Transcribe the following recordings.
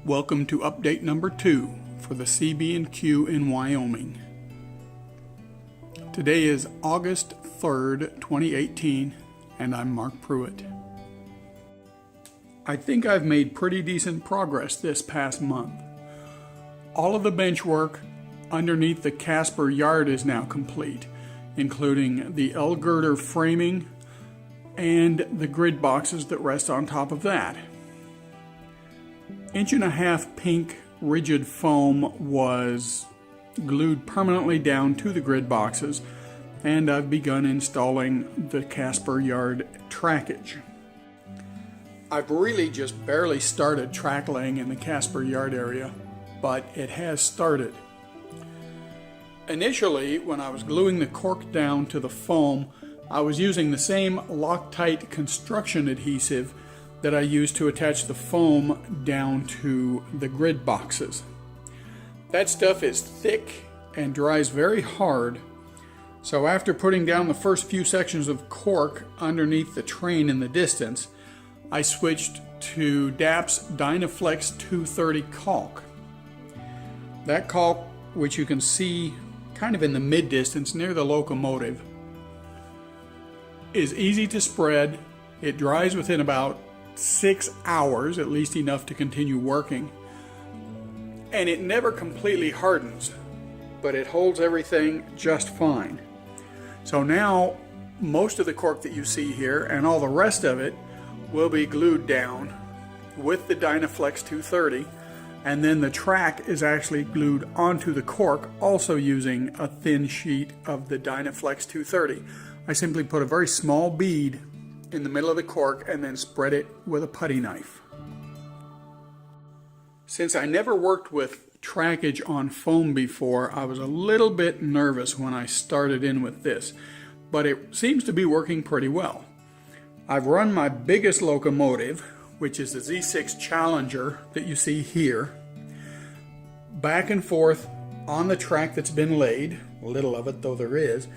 Welcome to update number 2 for the CB&Q in Wyoming. Today is August 3rd, 2018, and I'm Mark Pruitt. I think I've made pretty decent progress this past month. All of the bench work underneath the Casper yard is now complete, including the L-girder framing and the grid boxes that rest on top of that. 1.5-inch pink rigid foam was glued permanently down to the grid boxes, and I've begun installing the Casper yard trackage. I've really just barely started track laying in the Casper yard area, but it has started. Initially, when I was gluing the cork down to the foam, I was using the same Loctite construction adhesive that I used to attach the foam down to the grid boxes. That stuff is thick and dries very hard, so after putting down the first few sections of cork underneath the train in the distance, I switched to DAP's Dynaflex 230 caulk. That caulk, which you can see kind of in the mid-distance near the locomotive, is easy to spread. It dries within about 6 hours, at least enough to continue working, and it never completely hardens, but it holds everything just fine. So now most of the cork that you see here and all the rest of it will be glued down with the Dynaflex 230, and then the track is actually glued onto the cork, also using a thin sheet of the Dynaflex 230. I simply put a very small bead in the middle of the cork and then spread it with a putty knife. Since I never worked with trackage on foam before, I was a little bit nervous when I started in with this, but it seems to be working pretty well. I've run my biggest locomotive, which is the Z6 Challenger that you see here, back and forth on the track that's been laid, a little of it though there is,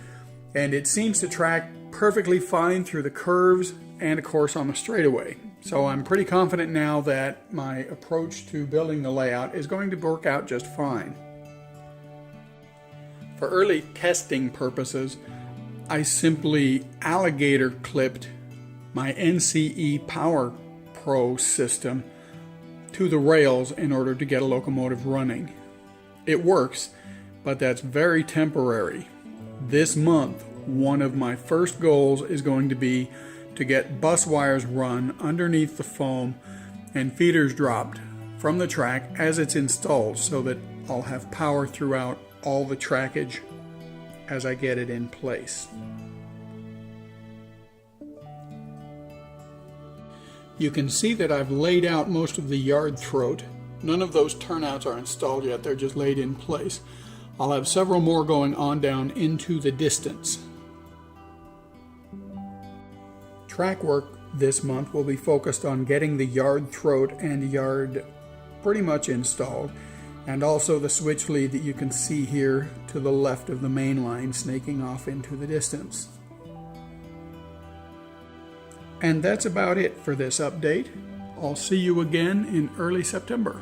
and it seems to track perfectly fine through the curves and of course on the straightaway. So I'm pretty confident now that my approach to building the layout is going to work out just fine. For early testing purposes, I simply alligator clipped my NCE Power Pro system to the rails in order to get a locomotive running. It works, but that's very temporary. This month, one of my first goals is going to be to get bus wires run underneath the foam and feeders dropped from the track as it's installed, so that I'll have power throughout all the trackage as I get it in place. You can see that I've laid out most of the yard throat. None of those turnouts are installed yet, they're just laid in place. I'll have several more going on down into the distance. Track work this month will be focused on getting the yard throat and yard pretty much installed, and also the switch lead that you can see here to the left of the main line snaking off into the distance. And that's about it for this update. I'll see you again in early September.